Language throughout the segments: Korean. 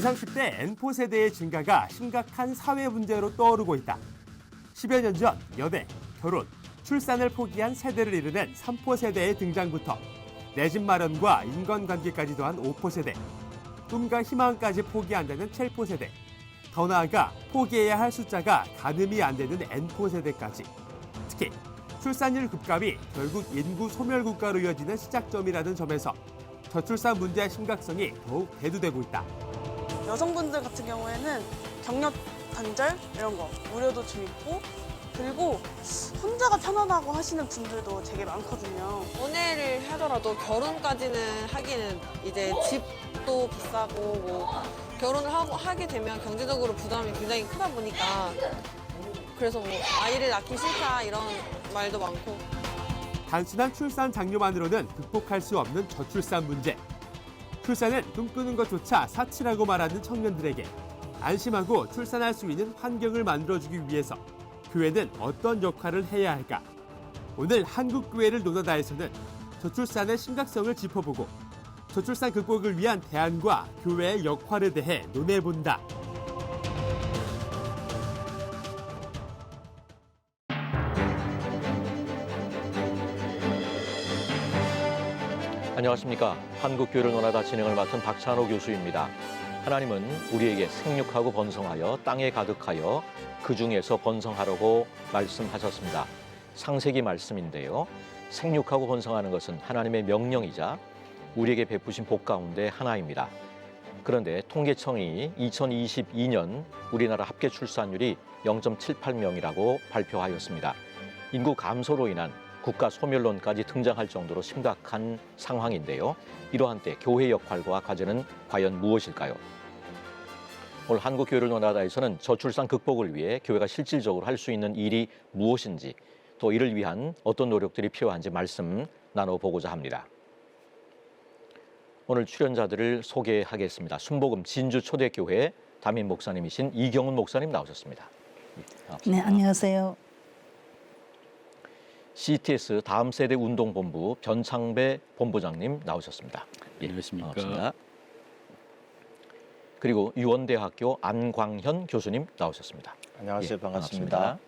30대 N포 세대의 증가가 심각한 사회 문제로 떠오르고 있다. 10여 년 전 연애, 결혼, 출산을 포기한 세대를 이르는 3포 세대의 등장부터 내 집 마련과 인간관계까지 더한 5포 세대, 꿈과 희망까지 포기한다는 7포 세대, 더 나아가 포기해야 할 숫자가 가늠이 안 되는 N포 세대까지. 특히 출산율 급감이 결국 인구 소멸 국가로 이어지는 시작점이라는 점에서 저출산 문제의 심각성이 더욱 대두되고 있다. 여성분들 같은 경우에는 경력 단절 이런 거 우려도 좀 있고, 그리고 혼자가 편안하고 하시는 분들도 되게 많거든요. 연애를 하더라도 결혼까지는 하기는 이제 집도 비싸고 뭐 결혼을 하게 되면 경제적으로 부담이 굉장히 크다 보니까 그래서 뭐 아이를 낳기 싫다 이런 말도 많고. 단순한 출산 장려만으로는 극복할 수 없는 저출산 문제. 출산은 꿈꾸는 것조차 사치라고 말하는 청년들에게 안심하고 출산할 수 있는 환경을 만들어주기 위해서 교회는 어떤 역할을 해야 할까? 오늘 한국교회를 노나다에서는 저출산의 심각성을 짚어보고 저출산 극복을 위한 대안과 교회의 역할에 대해 논해본다. 안녕하십니까. 한국교회를 논하다 진행을 맡은 박찬호 교수입니다. 하나님은 우리에게 생육하고 번성하여 땅에 가득하여 그 중에서 번성하라고 말씀하셨습니다. 창세기 말씀인데요. 생육하고 번성하는 것은 하나님의 명령이자 우리에게 베푸신 복 가운데 하나입니다. 그런데 통계청이 2022년 우리나라 합계 출산율이 0.78명이라고 발표하였습니다. 인구 감소로 인한 국가 소멸론까지 등장할 정도로 심각한 상황인데요. 이러한 때 교회의 역할과 과제는 과연 무엇일까요? 오늘 한국교회를 논하다에서는 저출산 극복을 위해 교회가 실질적으로 할 수 있는 일이 무엇인지, 또 이를 위한 어떤 노력들이 필요한지 말씀 나눠보고자 합니다. 오늘 출연자들을 소개하겠습니다. 순복음 진주초대교회 담임 목사님이신 이경훈 목사님 나오셨습니다. 네, 안녕하세요. CTS 다음 세대 운동본부 변창배 본부장님 나오셨습니다. 예, 안녕하십니까. 반갑습니다. 그리고 유원대학교 안광현 교수님 나오셨습니다. 안녕하세요. 예, 반갑습니다.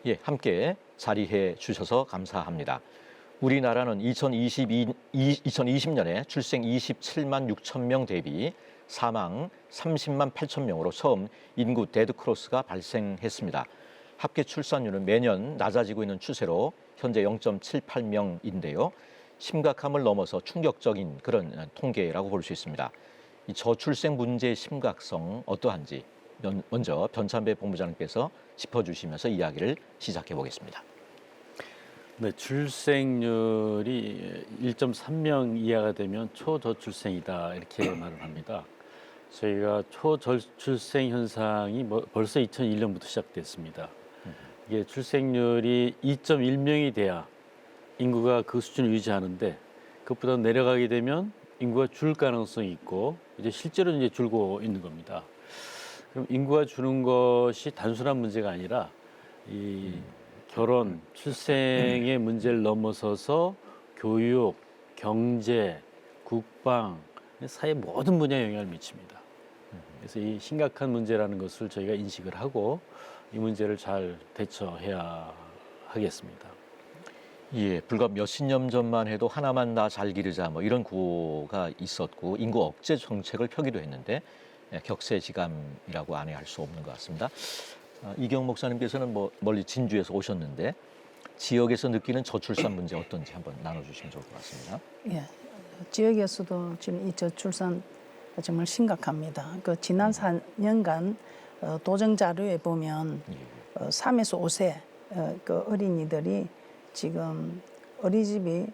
예, 함께 자리해 주셔서 감사합니다. 우리나라는 2020년에 출생 27만 6천 명 대비 사망 30만 8천 명으로 처음 인구 데드크로스가 발생했습니다. 합계 출산율은 매년 낮아지고 있는 추세로 현재 0.78명인데요. 심각함을 넘어서 충격적인 그런 통계라고 볼 수 있습니다. 이 저출생 문제의 심각성 어떠한지 먼저 변찬배 본부장님께서 짚어주시면서 이야기를 시작해 보겠습니다. 네, 출생률이 1.3명 이하가 되면 초저출생이다 이렇게 말을 합니다. 저희가 초저출생 현상이 벌써 2001년부터 시작됐습니다. 이게 출생률이 2.1명이 돼야 인구가 그 수준을 유지하는데 그것보다 내려가게 되면 인구가 줄 가능성이 있고 이제 실제로 이제 줄고 있는 겁니다. 그럼 인구가 주는 것이 단순한 문제가 아니라 이 결혼, 출생의 문제를 넘어서서 교육, 경제, 국방, 사회 모든 분야에 영향을 미칩니다. 그래서 이 심각한 문제라는 것을 저희가 인식을 하고 이 문제를 잘 대처해야 하겠습니다. 예, 불과 몇십 년 전만 해도 하나만 나 잘 기르자 뭐 이런 구호가 있었고 인구 억제 정책을 펴기도 했는데 격세지감이라고 안 할 수 없는 것 같습니다. 이경 목사님께서는 뭐 멀리 진주에서 오셨는데 지역에서 느끼는 저출산 문제 어떤지 한번 나눠주시면 좋을 것 같습니다. 예, 지역에서도 지금 이 저출산 정말 심각합니다. 그 지난 4년간 도정 자료에 보면 3에서 5세 그 어린이들이 지금 어린이집이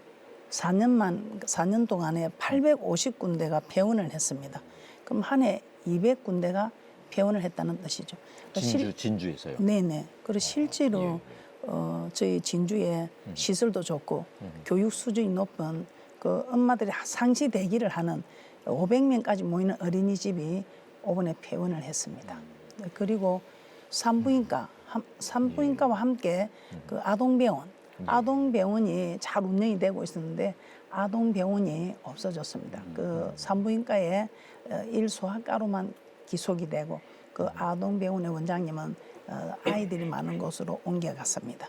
4년 동안에 850군데가 폐원을 했습니다. 그럼 한 해 200군데가 폐원을 했다는 뜻이죠. 진주에서요? 네네. 그리고 실제로 저희 진주에 시설도 좋고 교육 수준이 높은 그 엄마들이 상시 대기를 하는 500명까지 모이는 어린이집이 이번에 폐원을 했습니다. 그리고 산부인과와 함께 그 아동병원이 잘 운영이 되고 있었는데 아동 병원이 없어졌습니다. 그 산부인과에 일소아과로만 기속이 되고 그 아동 병원의 원장님은 아이들이 많은 곳으로 옮겨갔습니다.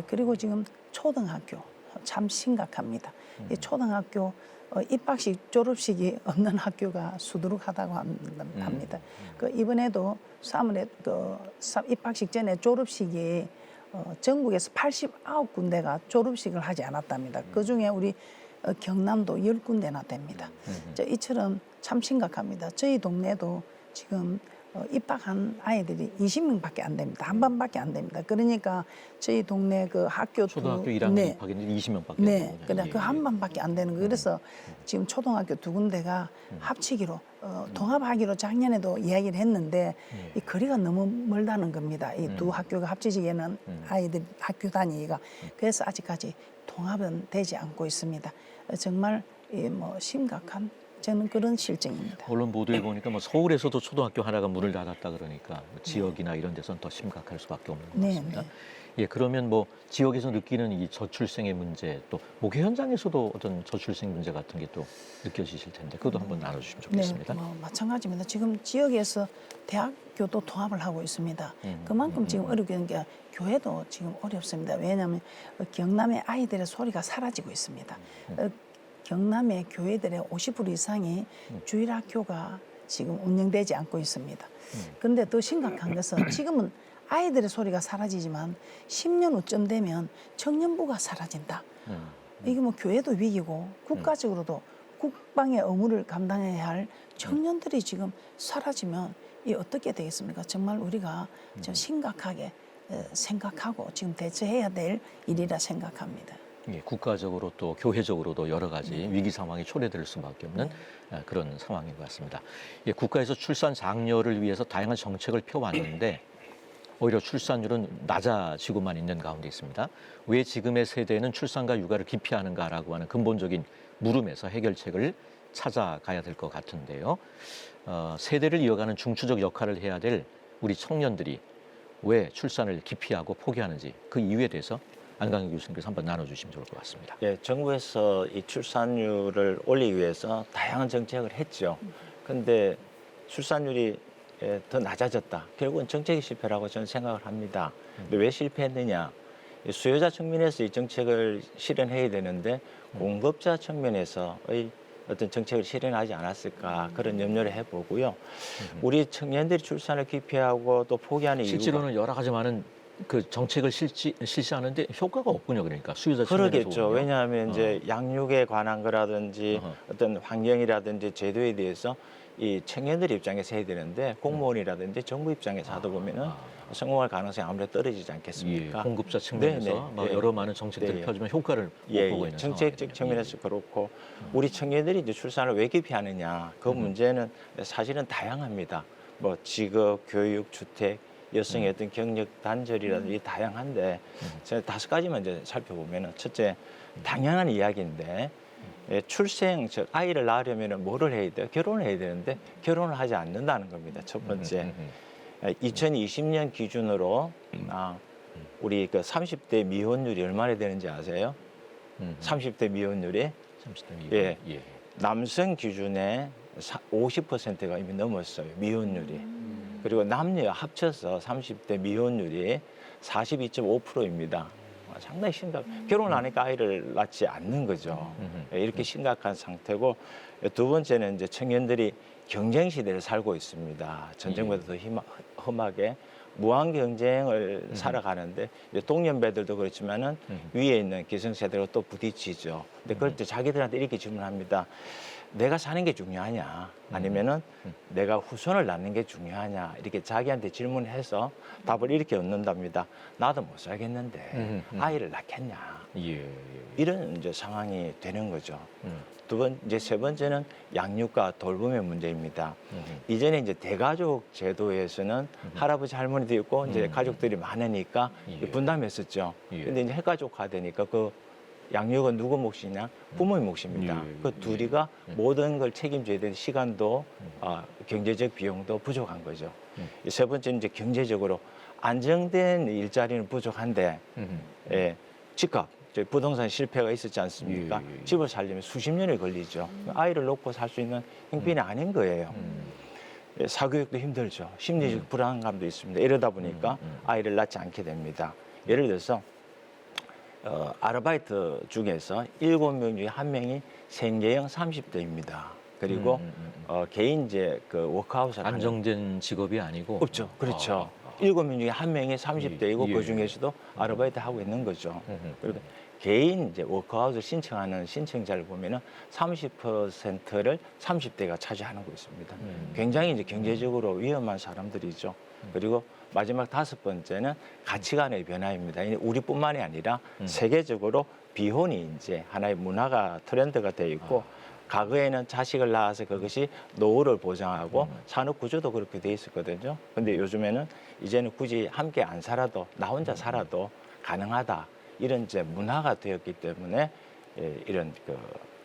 그리고 지금 초등학교 참 심각합니다. 이 초등학교 입학식 졸업식이 없는 학교가 수두룩하다고 합니다. 그 이번에도 3월에 입학식 전에 졸업식이 전국에서 89군데가 졸업식을 하지 않았답니다. 그중에 우리 경남도 10군데나 됩니다. 이처럼 참 심각합니다. 저희 동네도 지금 입학한 아이들이 20명밖에 안 됩니다. 한 반밖에 안 됩니다. 그러니까 저희 동네 그 학교 초등학교 1학년 네. 입학했는데 20명밖에 네, 안 그냥 되는군요. 그 한 반밖에 안 되는 거예요. 그래서 지금 초등학교 2군데가 합치기로 통합하기로 작년에도 이야기를 했는데 이 거리가 너무 멀다는 겁니다. 이 두 학교가 합치기에는 아이들 학교 다니기가 그래서 아직까지 통합은 되지 않고 있습니다. 정말 뭐 심각한 저는 그런 실정입니다. 언론 보도에 보니까 뭐 서울에서도 초등학교 하나가 문을 닫았다 그러니까 뭐 지역이나 이런 데서는 더 심각할 수밖에 없는 것 네, 같습니다. 네. 예, 그러면 뭐 지역에서 느끼는 이 저출생의 문제 또 목회 현장에서도 어떤 저출생 문제 같은 게 또 느껴지실 텐데 그것도 한번 나눠주시면 좋겠습니다. 네, 뭐 마찬가지입니다. 지금 지역에서 대학교도 통합을 하고 있습니다. 그만큼 지금 어렵게 된 게 교회도 지금 어렵습니다. 왜냐하면 경남의 아이들의 소리가 사라지고 있습니다. 경남의 교회들의 50% 이상이 주일학교가 지금 운영되지 않고 있습니다. 그런데 더 심각한 것은 지금은 아이들의 소리가 사라지지만 10년 후쯤 되면 청년부가 사라진다. 이게 뭐 교회도 위기고 국가적으로도 국방의 의무를 감당해야 할 청년들이 지금 사라지면 이 어떻게 되겠습니까? 정말 우리가 좀 심각하게 생각하고 지금 대처해야 될 일이라 생각합니다. 예, 국가적으로 또 교회적으로도 여러 가지 위기 상황이 초래될 수밖에 없는 그런 상황인 것 같습니다. 예, 국가에서 출산 장려를 위해서 다양한 정책을 펴왔는데 오히려 출산율은 낮아지고만 있는 가운데 있습니다. 왜 지금의 세대는 출산과 육아를 기피하는가라고 하는 근본적인 물음에서 해결책을 찾아가야 될 것 같은데요. 세대를 이어가는 중추적 역할을 해야 될 우리 청년들이 왜 출산을 기피하고 포기하는지 그 이유에 대해서 안강현 교수님께서 한번 나눠주시면 좋을 것 같습니다. 예, 정부에서 이 출산율을 올리기 위해서 다양한 정책을 했죠. 그런데 출산율이 더 낮아졌다. 결국은 정책이 실패라고 저는 생각을 합니다. 근데 왜 실패했느냐? 수요자 측면에서 이 정책을 실현해야 되는데 공급자 측면에서의 어떤 정책을 실현하지 않았을까 그런 염려를 해보고요. 우리 청년들이 출산을 기피하고 또 포기하는 이유가 실제로는 여러 가지 많은 그 정책을 실시하는데 효과가 없군요. 그러니까 수요자 측면에서 그러겠죠. 보면. 왜냐하면 이제 양육에 관한 거라든지 어떤 환경이라든지 제도에 대해서 이 청년들 입장에서 해야 되는데 공무원이라든지 정부 입장에서 하다 보면은 성공할 가능성이 아무래도 떨어지지 예, 않겠습니까? 공급자 측면에서 네, 네, 막 네. 여러 많은 정책들을 네. 펴주면 효과를 못 예, 보고 예. 있는 정책적 상황이거든요. 측면에서 그렇고 우리 청년들이 이제 출산을 왜 기피하느냐 그 문제는 사실은 다양합니다. 뭐 직업, 교육, 주택, 여성의 어떤 경력 단절이라든지 다양한데 제가 5가지만 이제 살펴보면은 첫째 당연한 이야기인데 출생 즉 아이를 낳으려면 뭐를 해야 돼요? 결혼을 해야 되는데 결혼을 하지 않는다는 겁니다. 첫 번째. 2020년 기준으로 우리 그 30대 미혼율이 얼마나 되는지 아세요? 30대 미혼율이 30대 미혼. 예. 예. 남성 기준의 50%가 이미 넘었어요. 미혼율이. 그리고 남녀 합쳐서 30대 미혼율이 42.5%입니다. 상당히 결혼을 하니까 아이를 낳지 않는 거죠. 이렇게 심각한 상태고 두 번째는 이제 청년들이 경쟁 시대를 살고 있습니다. 전쟁보다 더 험하게 무한 경쟁을 살아가는데 이제 동년배들도 그렇지만은 위에 있는 기성세대로 또 부딪히죠. 근데 그럴 때 자기들한테 이렇게 질문합니다. 내가 사는 게 중요하냐 아니면은 내가 후손을 낳는 게 중요하냐 이렇게 자기한테 질문해서 답을 이렇게 얻는답니다. 나도 못 살겠는데 아이를 낳겠냐 예. 이런 이제 상황이 되는 거죠. 이제 세 번째는 양육과 돌봄의 문제입니다. 이전에 이제 대가족 제도에서는 할아버지 할머니도 있고 이제 가족들이 많으니까 예. 분담했었죠. 예. 근데 이제 핵가족화 되니까 그 양육은 누구 몫이냐? 부모의 몫입니다. 예. 그 둘이가 모든 걸 책임져야 되는 시간도 경제적 비용도 부족한 거죠. 세 번째는 이제 경제적으로 안정된 일자리는 부족한데 집값 저희 부동산 실패가 있었지 않습니까? 집을 살려면 수십 년이 걸리죠. 아이를 놓고 살 수 있는 형편이 아닌 거예요. 사교육도 힘들죠. 심리적 불안감도 있습니다. 이러다 보니까 아이를 낳지 않게 됩니다. 예를 들어서 아르바이트 중에서 7명 중에 1명이 생계형 30대입니다. 그리고 개인 이제 그 워크아웃을 하는 안정된 직업이 아니고 없죠. 그렇죠. 7명 중에 1명이 30대이고 예. 그 중에서도 아르바이트 하고 있는 거죠. 그리고 개인 이제 워크아웃을 신청하는 신청자를 보면은 30%를 30대가 차지하는 거 있습니다. 굉장히 이제 경제적으로 위험한 사람들이죠. 그리고 마지막 5번째는 가치관의 변화입니다. 우리뿐만이 아니라 세계적으로 비혼이 이제 하나의 문화가 트렌드가 돼 있고 과거에는 자식을 낳아서 그것이 노후를 보장하고 산업 구조도 그렇게 돼 있었거든요. 근데 요즘에는 이제는 굳이 함께 안 살아도 나 혼자 살아도 가능하다. 이런 이제 문화가 되었기 때문에 이런 그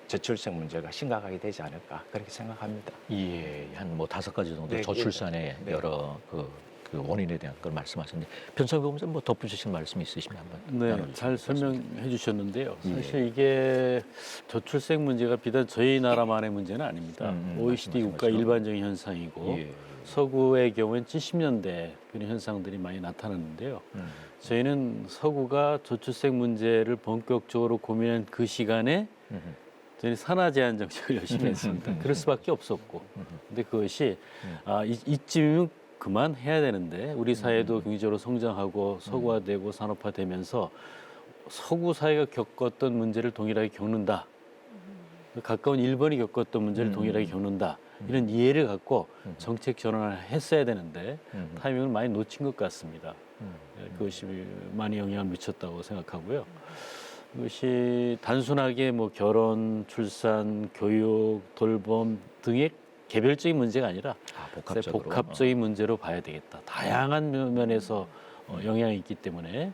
저출생 문제가 심각하게 되지 않을까 그렇게 생각합니다. 예, 한 뭐 5가지 정도 네, 저출산의 네. 여러 그 원인에 대한 걸 말씀하셨는데 변창규 본부장 뭐 덧붙이실 말씀 있으시면 한번 네, 나눠주시면 잘 좋겠습니다. 설명해 주셨는데요. 예. 사실 이게 저출생 문제가 비단 저희 나라만의 문제는 아닙니다. OECD 국가 말씀하신 일반적인 현상이고 예. 서구의 경우엔 70년대 그런 현상들이 많이 나타났는데요. 저희는 서구가 저출생 문제를 본격적으로 고민한 그 시간에 저희는 산하 제한 정책을 열심히 했습니다. 그럴 수밖에 없었고, 근데 그것이 이쯤이면 그만해야 되는데 우리 사회도 경제적으로 성장하고 서구화되고 산업화되면서 서구 사회가 겪었던 문제를 동일하게 겪는다. 가까운 일본이 겪었던 문제를 동일하게 겪는다. 이런 이해를 갖고 정책 전환을 했어야 되는데 타이밍을 많이 놓친 것 같습니다. 그것이 많이 영향을 미쳤다고 생각하고요. 그것이 단순하게 뭐 결혼, 출산, 교육, 돌봄 등의 개별적인 문제가 아니라 복합적으로. 복합적인 문제로 봐야 되겠다. 다양한 면에서 영향이 있기 때문에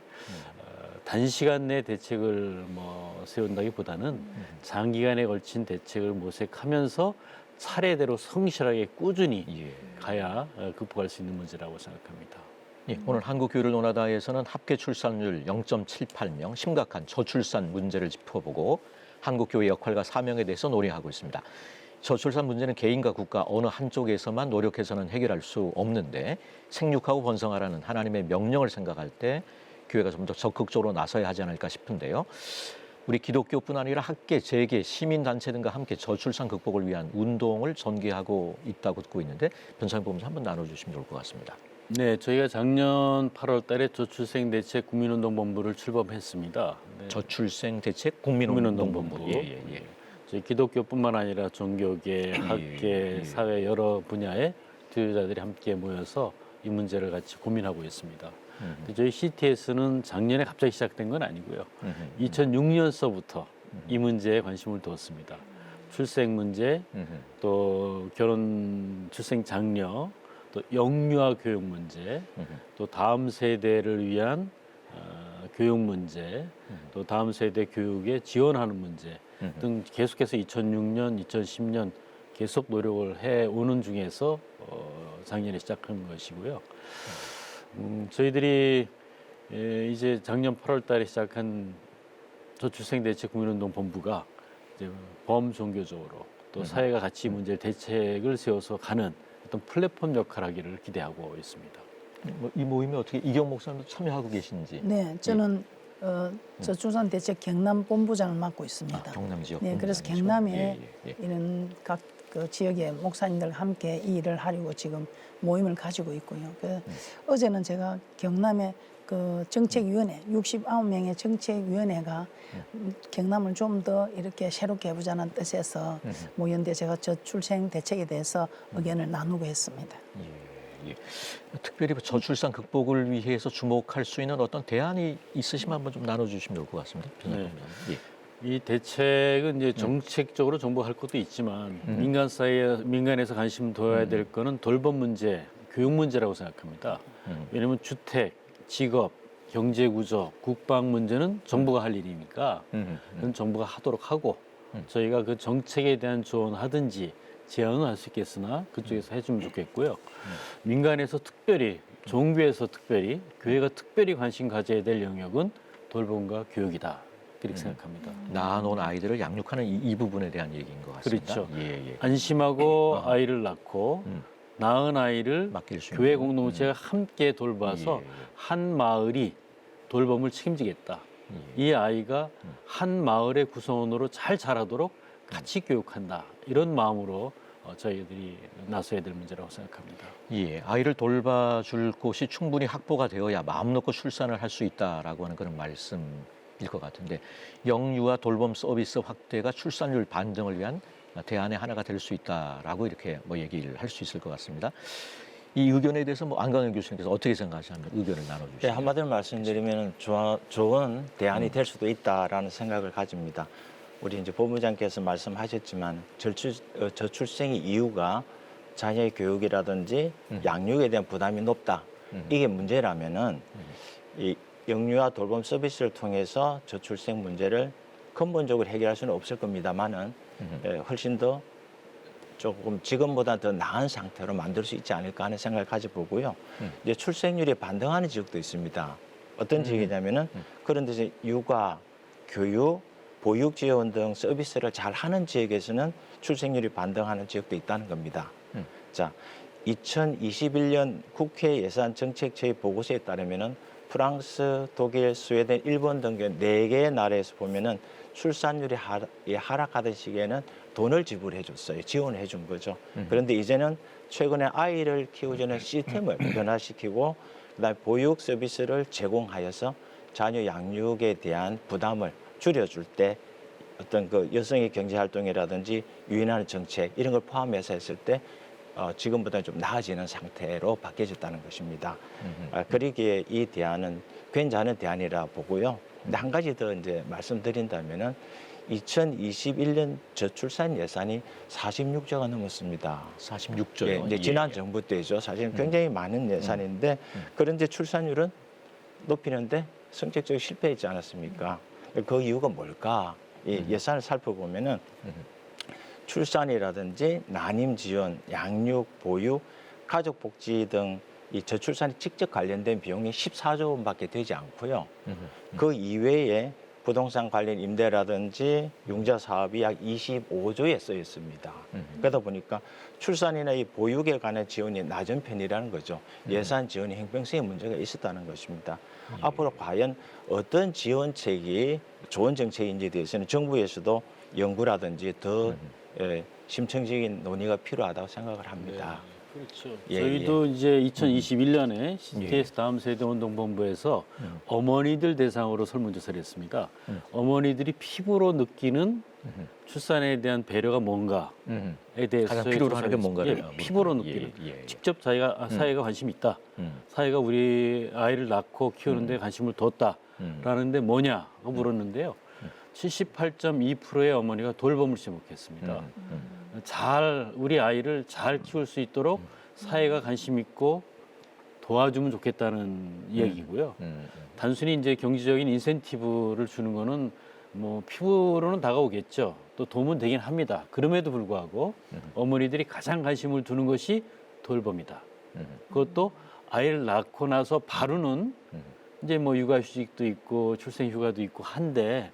단시간 내 대책을 뭐 세운다기보다는 장기간에 걸친 대책을 모색하면서 차례대로 성실하게 꾸준히 가야 극복할 수 있는 문제라고 생각합니다. 예, 오늘 한국교회를 논하다에서는 합계 출산율 0.78명, 심각한 저출산 문제를 짚어보고 한국교회 역할과 사명에 대해서 논의하고 있습니다. 저출산 문제는 개인과 국가 어느 한쪽에서만 노력해서는 해결할 수 없는데 생육하고 번성하라는 하나님의 명령을 생각할 때 교회가 좀 더 적극적으로 나서야 하지 않을까 싶은데요. 우리 기독교뿐 아니라 학계, 재계, 시민단체 등과 함께 저출산 극복을 위한 운동을 전개하고 있다고 듣고 있는데 변창규 본부장 한번 나눠주시면 좋을 것 같습니다. 네, 저희가 작년 8월 달에 저출생 대책 국민운동본부를 출범했습니다. 네. 저출생 대책 국민운동본부. 예. 저희 기독교뿐만 아니라 종교계, 학계, 사회 여러 분야의 지도자들이 함께 모여서 이 문제를 같이 고민하고 있습니다. 저희 CTS는 작년에 갑자기 시작된 건 아니고요. 2006년서부터 이 문제에 관심을 두었습니다. 출생 문제, 또 결혼, 출생 장려, 또 영유아 교육 문제, 또 다음 세대를 위한 교육 문제, 또 다음 세대 교육에 지원하는 문제 등 계속해서 2006년, 2010년 계속 노력을 해오는 중에서 작년에 시작한 것이고요. 저희들이 이제 작년 8월 달에 시작한 저출생대책 국민운동본부가 이제 범종교적으로 또 사회가 같이 이 문제 대책을 세워서 가는 어떤 플랫폼 역할을 하기를 기대하고 있습니다. 이 모임에 어떻게 이경 목사님도 참여하고 계신지? 네, 저는 저출산 대책 경남 본부장을 맡고 있습니다. 경남 지역. 네, 그래서 본부장이시고. 경남에 예. 이런 각 그 지역의 목사님들과 함께 이 일을 하려고 지금 모임을 가지고 있고요. 어제는 제가 경남의 그 정책위원회 69명의 정책위원회가 경남을 좀 더 이렇게 새롭게 해보자는 뜻에서 모였는데 제가 저출생 대책에 대해서 의견을 나누고 했습니다. 예. 특별히 저출산 극복을 위해서 주목할 수 있는 어떤 대안이 있으시면 한번 좀 나눠주시면 좋을 것 같습니다. 네. 이 대책은 이제 정책적으로 정부할 것도 있지만 민간에서 관심 둬야 될 거는 돌봄 문제, 교육 문제라고 생각합니다. 왜냐하면 주택, 직업, 경제 구조, 국방 문제는 정부가 할 일이니까 그건 정부가 하도록 하고 저희가 그 정책에 대한 조언하든지 제안은 할 수 있겠으나 그쪽에서 해주면 좋겠고요. 민간에서 특별히, 종교에서 특별히, 교회가 특별히 관심 가져야 될 영역은 돌봄과 교육이다. 그렇게 생각합니다. 낳아놓은 아이들을 양육하는 이 부분에 대한 얘기인 것 같습니다. 그렇죠. 예, 예. 안심하고 아이를 낳고 낳은 아이를 맡길 수 교회 있는. 공동체가 함께 돌봐서 예, 예. 한 마을이 돌봄을 책임지겠다. 이 아이가 한 마을의 구성원으로 잘 자라도록 같이 교육한다. 이런 마음으로 저희들이 나서야 될 문제라고 생각합니다. 예, 아이를 돌봐줄 곳이 충분히 확보가 되어야 마음 놓고 출산을 할 수 있다라고 하는 그런 말씀일 것 같은데 영유아 돌봄 서비스 확대가 출산율 반등을 위한 대안의 하나가 될 수 있다라고 이렇게 뭐 얘기를 할 수 있을 것 같습니다. 이 의견에 대해서 뭐 안강현 교수님께서 어떻게 생각하시는지 의견을 나눠주시죠. 네, 한마디로 말씀드리면 좋은 대안이 될 수도 있다라는 생각을 가집니다. 우리 이제 본부장께서 말씀하셨지만 저출생의 이유가 자녀의 교육이라든지 양육에 대한 부담이 높다. 이게 문제라면은 이 영유아 돌봄 서비스를 통해서 저출생 문제를 근본적으로 해결할 수는 없을 겁니다만은 훨씬 더 조금 지금보다 더 나은 상태로 만들 수 있지 않을까 하는 생각을 가져보고요. 이제 출생률이 반등하는 지역도 있습니다. 어떤 지역이냐면은 그런 데서 육아, 교육, 보육 지원 등 서비스를 잘 하는 지역에서는 출생률이 반등하는 지역도 있다는 겁니다. 자, 2021년 국회 예산 정책처의 보고서에 따르면은 프랑스, 독일, 스웨덴, 일본 등 4개의 나라에서 보면은 출산율이 하락하던 시기에는 돈을 지불해 줬어요. 지원을 해준 거죠. 그런데 이제는 최근에 아이를 키우자는 시스템을 변화시키고 그다음에 보육 서비스를 제공하여서 자녀 양육에 대한 부담을 줄여줄 때 어떤 그 여성의 경제 활동이라든지 유인하는 정책 이런 걸 포함해서 했을 때 지금보다 좀 나아지는 상태로 바뀌어졌다는 것입니다. 그러기에 이 대안은 괜찮은 대안이라 보고요. 근데 한 가지 더 이제 말씀드린다면은 2021년 저출산 예산이 46조가 넘었습니다. 46조요. 예, 이제 지난 정부 때죠. 사실 굉장히 많은 예산인데 그런데 출산율은 높이는데 성격적으로 실패했지 않았습니까? 그 이유가 뭘까? 이 예산을 살펴보면은 출산이라든지 난임 지원, 양육, 보육, 가족 복지 등 이 저출산에 직접 관련된 비용이 14조 원밖에 되지 않고요. 그 이외에 부동산 관련 임대라든지 융자 사업이 약 25조에 쓰여 있습니다. 그러다 보니까 출산이나 이 보육에 관한 지원이 낮은 편이라는 거죠. 예산 지원이 형평성에 문제가 있었다는 것입니다. 앞으로 과연 어떤 지원책이 좋은 정책인지에 대해서는 정부에서도 연구라든지 더 심층적인 논의가 필요하다고 생각을 합니다. 그렇죠. 예, 저희도 이제 2021년에 CTS 다음 세대 운동본부에서 어머니들 대상으로 설문조사를 했습니다. 어머니들이 피부로 느끼는 출산에 대한 배려가 뭔가에 대해서 가장 필요로 하는 게 뭔가를 피부로 느끼는 직접 자기가 사회가 관심이 있다. 사회가 우리 아이를 낳고 키우는데 관심을 뒀다라는데 뭐냐고 물었는데요. 78.2%의 어머니가 돌봄을 지목했습니다. 우리 아이를 잘 키울 수 있도록 사회가 관심 있고 도와주면 좋겠다는 이야기고요. 단순히 이제 경제적인 인센티브를 주는 거는 뭐 피부로는 다가오겠죠. 또 도움은 되긴 합니다. 그럼에도 불구하고 어머니들이 가장 관심을 두는 것이 돌봄이다. 그것도 아이를 낳고 나서 바로는 이제 뭐 육아휴직도 있고 출생휴가도 있고 한데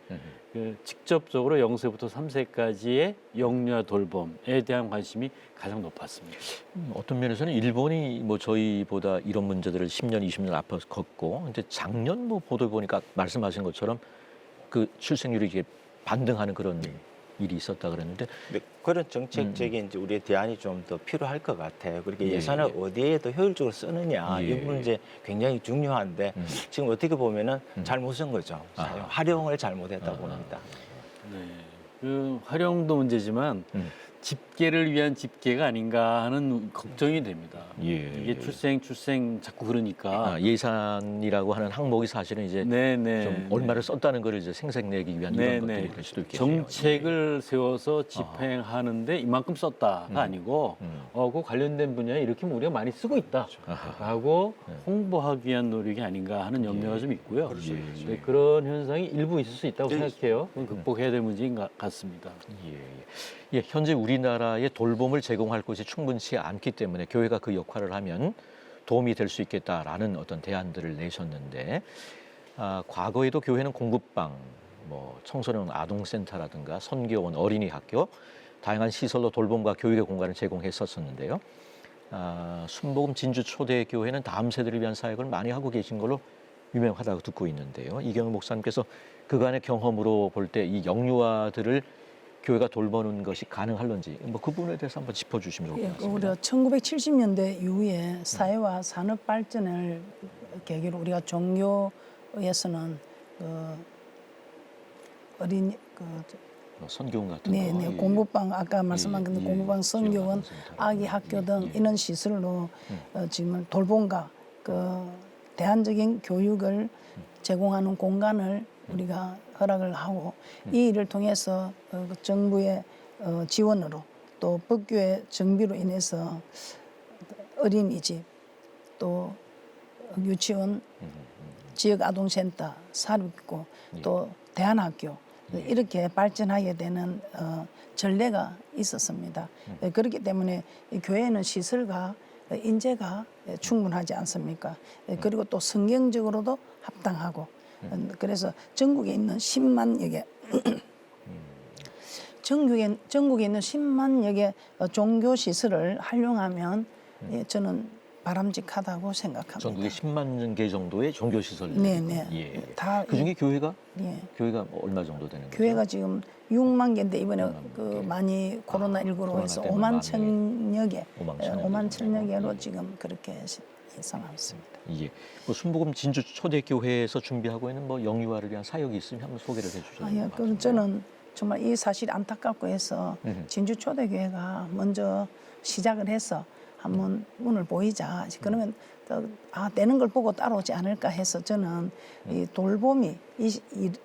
그 직접적으로 0세부터 3세까지의 영유아 돌봄에 대한 관심이 가장 높았습니다. 어떤 면에서는 일본이 뭐 저희보다 이런 문제들을 10년, 20년 앞서 걷고, 근데 작년 뭐 보도 보니까 말씀하신 것처럼 그 출생률이 이게 반등하는 그런 일이 있었다 그랬는데 그런 정책적인 이제 우리의 대안이 좀 더 필요할 것 같아요. 그렇게 예산을 어디에 더 효율적으로 쓰느냐 이 부분 이제 굉장히 중요한데 지금 어떻게 보면은 잘못 쓴 거죠. 활용을 잘못했다고 봅니다. 네, 그 활용도 문제지만 집계를 위한 집계가 아닌가 하는 걱정이 됩니다. 이게 출생 자꾸 그러니까 예산이라고 하는 항목이 사실은 이제 좀 얼마를 썼다는 걸 이제 생색내기 위한 이런 것들이 될 수도 있겠네요. 정책을 세워서 집행하는데 이만큼 썼다가 아니고 그 관련된 분야에 이렇게 우리가 많이 쓰고 있다라고 홍보하기 위한 노력이 아닌가 하는 염려가 좀 있고요. 네, 그런 현상이 일부 있을 수 있다고 생각해요. 그건 극복해야 될 문제인 것 같습니다. 예, 현재 우리나라의 돌봄을 제공할 곳이 충분치 않기 때문에 교회가 그 역할을 하면 도움이 될 수 있겠다라는 어떤 대안들을 내셨는데 과거에도 교회는 공급방 뭐 청소년 아동센터라든가 선교원, 어린이학교, 다양한 시설로 돌봄과 교육의 공간을 제공했었는데요. 순복음 진주 초대교회는 다음 세대를 위한 사역을 많이 하고 계신 걸로 유명하다고 듣고 있는데요. 이경영 목사님께서 그간의 경험으로 볼 때 이 영유아들을 교회가 돌보는 것이 가능할런지 뭐 그 부분에 대해서 한번 짚어주시면 좋을 것 같습니다. 우리가 1970년대 이후에 사회와 산업 발전을 계기로 우리가 종교에서는 어린 뭐 선교원 같은 네, 거, 네, 예. 공부방 아까 말씀한 그 예, 공부방, 성교원, 지역아동센터. 아기 학교 등 예. 이런 시설로 지금 돌봄과 그 대안적인 교육을 제공하는 공간을 우리가 허락을 하고 이 일을 통해서 그 정부의 지원으로 또 법규의 정비로 인해서 어린이집 또 유치원, 지역 아동센터, 사립고 또 대안학교 이렇게 발전하게 되는 전례가 있었습니다. 그렇기 때문에 이 교회는 시설과 인재가 충분하지 않습니까? 그리고 또 성경적으로도 합당하고 그래서 전국에 있는 10만여 개 전국에 있는 10만여 개 종교 시설을 활용하면 저는 바람직하다고 생각합니다. 전국에 10만 개 정도의 종교 시설. 네, 네. 예. 다 그 중에 교회가 예. 얼마 정도 되는 거죠? 교회가 지금 6만 개인데 이번에 6만 그 개. 많이 코로나19로 코로나 해서 때문에 5만 많이, 천여 개, 5만 천여 개로 예. 지금 그렇게 예상하고 있습니다. 예. 뭐 순복음 진주 초대교회에서 준비하고 있는 뭐 영유아를 위한 사역이 있으면 한번 소개를 해주셔도 예, 그럼 저는 정말 이 사실이 안타깝고 해서 진주 초대교회가 먼저 시작을 해서 한번 문을 보이자. 그러면 되는 걸 보고 따라오지 않을까 해서 저는 이 돌봄이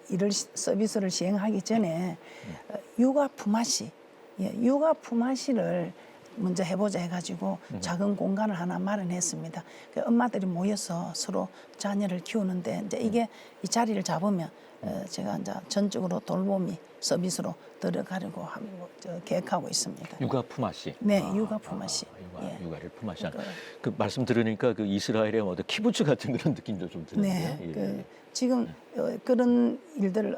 이를 서비스를 시행하기 전에 육아 품앗이, 육아 품앗이를 먼저 해보자 해가지고 작은 공간을 하나 마련했습니다. 그 엄마들이 모여서 서로 자녀를 키우는데 이제 이게 이 자리를 잡으면 제가 이제 전적으로 돌봄이 서비스로 들어가려고 계획하고 있습니다. 육아 품앗이. 네, 육아 품앗이. 육아를 품앗이 하는. 그 말씀 들으니까 그 이스라엘의 뭐 키부츠 같은 그런 느낌도 좀 드는데요. 네, 지금 그런 일들을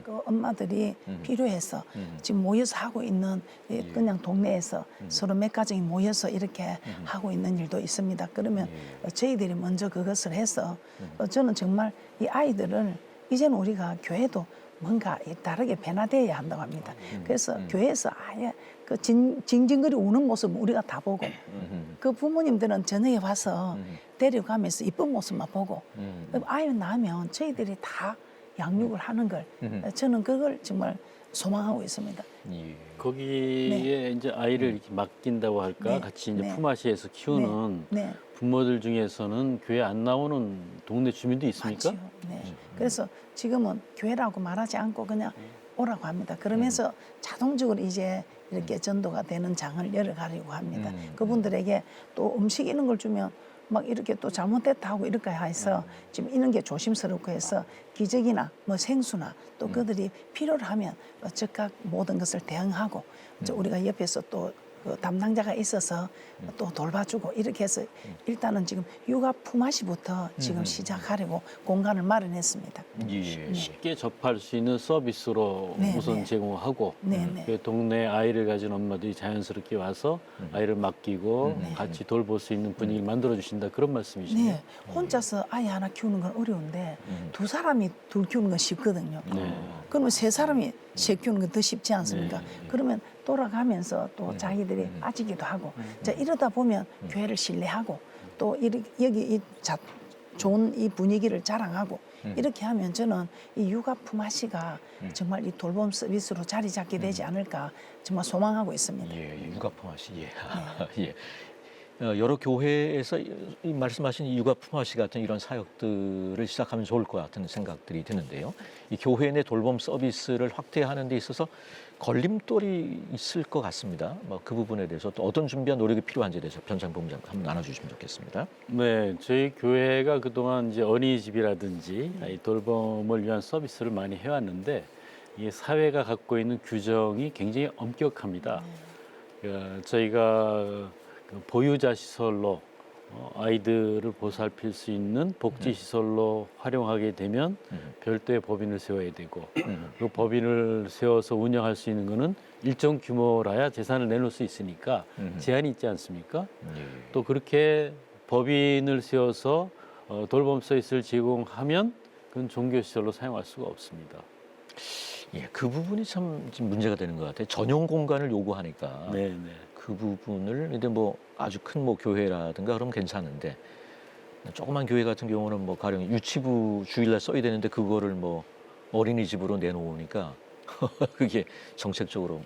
그 엄마들이 필요해서 지금 모여서 하고 있는 그냥 동네에서 서로 몇 가정이 모여서 이렇게 하고 있는 일도 있습니다. 그러면 저희들이 먼저 그것을 해서 저는 정말 이 아이들을 이제는 우리가 교회도 뭔가 다르게 변화되어야 한다고 합니다. 그래서 교회에서 아예 그 징징거리 우는 모습 우리가 다 보고 그 부모님들은 저녁에 와서 데려가면서 이쁜 모습만 보고 아이 낳으면 저희들이 다 양육을 하는 걸 저는 그걸 정말 소망하고 있습니다. 예. 거기에 이제 아이를 이렇게 맡긴다고 할까 네. 같이 이제 네. 품앗이에서 키우는 네. 부모들 중에서는 교회 안 나오는 동네 주민도 있습니까? 많지요. 네. 그래서 지금은 교회라고 말하지 않고 그냥 오라고 합니다. 그러면서 자동적으로 이제 이렇게 전도가 되는 장을 열어가려고 합니다. 그분들에게 또 음식 이런 걸 주면 막 이렇게 또 잘못됐다 하고 이렇게 해서 지금 이런 게 조심스럽고 해서 기저귀나 뭐 생수나 또 그들이 필요를 하면 즉각 모든 것을 대응하고 우리가 옆에서 또 그 담당자가 있어서 또 돌봐주고 이렇게 해서 일단은 지금 육아 품앗이부터 지금 시작하려고 공간을 마련했습니다. 예. 쉽게 접할 수 있는 서비스로 네, 우선 네. 제공하고 네, 네. 그 동네 아이를 가진 엄마들이 자연스럽게 와서 아이를 맡기고 같이 돌볼 수 있는 분위기를 만들어 주신다 그런 말씀이시네요. 네, 혼자서 아이 하나 키우는 건 어려운데 두 사람이 둘 키우는 건 쉽거든요. 네. 그러면 세 사람이 세 키우는 건 더 쉽지 않습니까? 그러면 돌아가면서 또 자기들이 빠지기도 하고 자, 이러다 보면 교회를 신뢰하고 또 여기 좋은 이 분위기를 자랑하고 이렇게 하면 저는 이 육아 품앗이가 정말 이 돌봄 서비스로 자리 잡게 되지 않을까 정말 소망하고 있습니다. 예, 육아 품앗이. 예. 예. 여러 교회에서 이 말씀하신 이 육아 품앗이 같은 이런 사역들을 시작하면 좋을 것 같은 생각들이 드는데요. 이 교회 내 돌봄 서비스를 확대하는 데 있어서 걸림돌이 있을 것 같습니다. 뭐 그 부분에 대해서 또 어떤 준비와 노력이 필요한지에 대해서 변창 본부장 한번 나눠주시면 좋겠습니다. 네, 저희 교회가 그동안 이제 어린이집이라든지 이 돌봄을 위한 서비스를 많이 해왔는데 이 사회가 갖고 있는 규정이 굉장히 엄격합니다. 저희가 그 보유자 시설로 아이들을 보살필 수 있는 복지시설로 활용하게 되면 별도의 법인을 세워야 되고 그 법인을 세워서 운영할 수 있는 거는 일정 규모라야 재산을 내놓을 수 있으니까 제한이 있지 않습니까? 또 그렇게 법인을 세워서 돌봄 서비스를 제공하면 그건 종교시설로 사용할 수가 없습니다. 예, 그 부분이 참 지금 문제가 되는 것 같아요. 전용 공간을 요구하니까 네, 네. 그 부분을 근데 뭐 아주 큰 뭐 교회라든가 그러면 괜찮은데 조그만 교회 같은 경우는 뭐 가령 유치부 주일날 써야 되는데 그거를 뭐 어린이집으로 내놓으니까 그게 정책적으로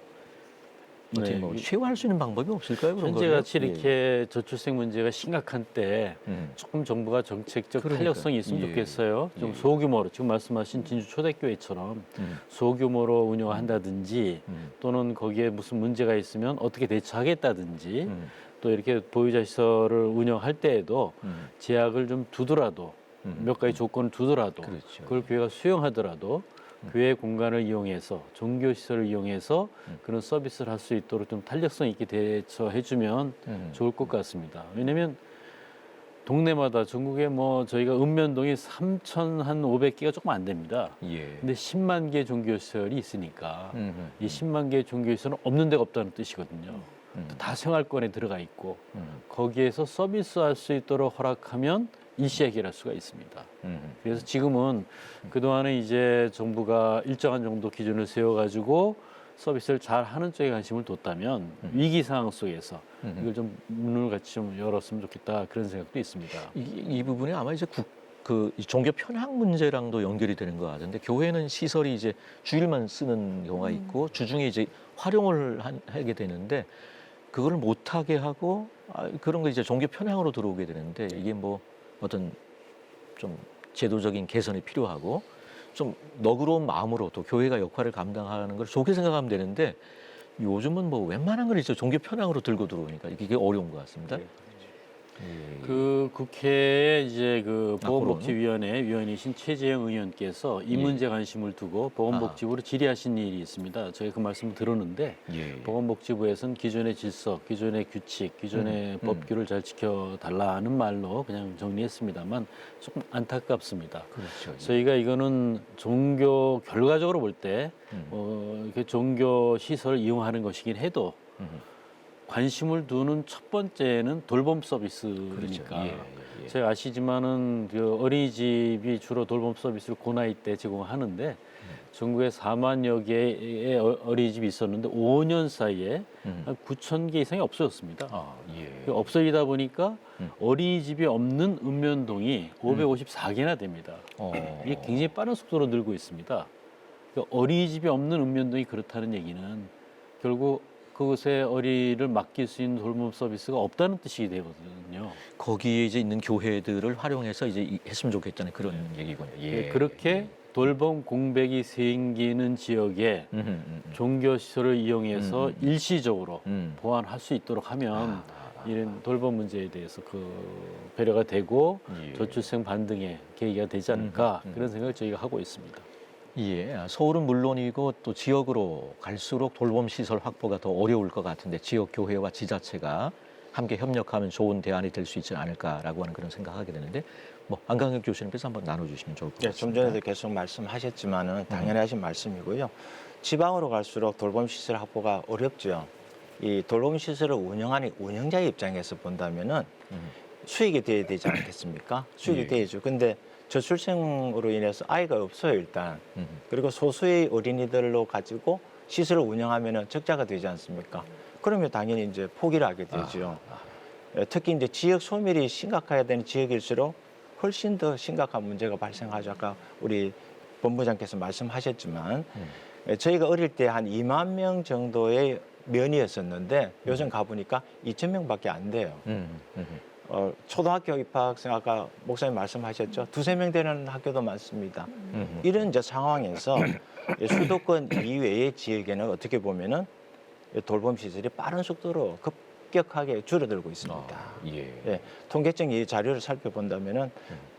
어떻게 네, 뭐 이- 최소화할 수 있는 방법이 없을까요? 그런 현재같이 거를? 이렇게 저출생 문제가 심각한 때 음. 조금 정부가 정책적 그러니까요. 탄력성이 있으면 예. 좋겠어요. 좀 예. 소규모로 지금 말씀하신 진주 초대교회처럼 음. 소규모로 운영한다든지 음. 또는 거기에 무슨 문제가 있으면 어떻게 대처하겠다든지 음. 또 이렇게 보유자 시설을 운영할 때에도 제약을 좀 두더라도 몇 가지 조건을 두더라도 그렇죠. 그걸 교회가 수용하더라도 교회 공간을 이용해서 종교 시설을 이용해서 그런 서비스를 할 수 있도록 좀 탄력성 있게 대처해주면 좋을 것 같습니다. 왜냐하면 동네마다 전국에 뭐 저희가 읍면동이 3,500개가 조금 안 됩니다. 예. 근데 10만 개 종교 시설이 있으니까 음. 이 10만 개의 종교 시설은 없는 데가 없다는 뜻이거든요. 다 생활권에 들어가 있고 거기에서 서비스할 수 있도록 허락하면 일시 해결할 수가 있습니다. 그래서 지금은 그동안은 이제 정부가 일정한 정도 기준을 세워가지고 서비스를 잘 하는 쪽에 관심을 뒀다면 위기 상황 속에서 이걸 좀 문을 같이 좀 열었으면 좋겠다 그런 생각도 있습니다. 이 부분이 아마 이제 이 종교 편향 문제랑도 연결이 되는 것 같은데 교회는 시설이 이제 주일만 쓰는 경우가 있고 주중에 이제 활용을 하게 되는데 그걸 못하게 하고 그런 거 이제 종교 편향으로 들어오게 되는데 이게 뭐 어떤 좀 제도적인 개선이 필요하고 좀 너그러운 마음으로 또 교회가 역할을 감당하는 걸 좋게 생각하면 되는데 요즘은 뭐 웬만한 걸 이제 종교 편향으로 들고 들어오니까 이게 어려운 것 같습니다. 그 국회에 이제 그 앞으로는? 보건복지위원회 위원이신 최재형 의원께서 이 예. 문제 관심을 두고 보건복지부로 질의하신 일이 있습니다. 저희가 그 말씀을 들었는데 예. 보건복지부에서는 기존의 질서, 기존의 규칙, 기존의 법규를 잘 지켜달라는 말로 그냥 정리했습니다만 조금 안타깝습니다. 그렇죠. 저희가 이거는 종교 결과적으로 볼 때 이렇게 종교 시설 이용하는 것이긴 해도 관심을 두는 첫 번째는 돌봄 서비스니까. 그렇죠. 예. 제가 아시지만은 그 어린이집이 주로 돌봄 서비스를 고나이 때 제공하는데 전국에 4만여 개의 어린이집이 있었는데 5년 사이에 한 9천 개 이상이 없어졌습니다. 예. 없어지다 보니까 어린이집이 없는 읍면동이 554개나 됩니다. 이게 굉장히 빠른 속도로 늘고 있습니다. 그러니까 어린이집이 없는 읍면동이 그렇다는 얘기는 결국 그곳에 어린이를 맡길 수 있는 돌봄 서비스가 없다는 뜻이 되거든요. 거기에 이제 있는 교회들을 활용해서 이제 했으면 좋겠다는 그런 얘기군요. 예. 그렇게 돌봄 공백이 생기는 지역에 종교 시설을 이용해서 일시적으로 보완할 수 있도록 하면 이런 돌봄 문제에 대해서 그 배려가 되고 저출생 반등의 계기가 되지 않을까 그런 생각을 저희가 하고 있습니다. 예, 서울은 물론이고 또 지역으로 갈수록 돌봄 시설 확보가 더 어려울 것 같은데 지역 교회와 지자체가 함께 협력하면 좋은 대안이 될 수 있지 않을까라고 하는 그런 생각하게 되는데 뭐 안강혁 교수님께서 한번 나눠주시면 좋을 것 네, 같습니다. 좀 전에도 계속 말씀하셨지만은 당연히 하신 말씀이고요. 지방으로 갈수록 돌봄 시설 확보가 어렵죠. 이 돌봄 시설을 운영하는 운영자의 입장에서 본다면은 수익이 돼야 되지 않겠습니까? 수익이 예. 돼야죠. 근데 저출생으로 인해서 아이가 없어요 일단. 그리고 소수의 어린이들로 가지고 시설을 운영하면은 적자가 되지 않습니까? 그러면 당연히 이제 포기를 하게 되죠. 특히 이제 지역 소멸이 심각해야 되는 지역일수록 훨씬 더 심각한 문제가 발생하죠. 아까 우리 본부장께서 말씀하셨지만 저희가 어릴 때 한 2만 명 정도의 면이었었는데 요즘 가보니까 2천 명밖에 안 돼요. 초등학교 입학생 아까 목사님 말씀하셨죠. 2~3명 되는 학교도 많습니다. 이런 이제 상황에서 수도권 이외의 지역에는 어떻게 보면은 돌봄 시설이 빠른 속도로 급격하게 줄어들고 있습니다. 예, 통계적 이 자료를 살펴본다면은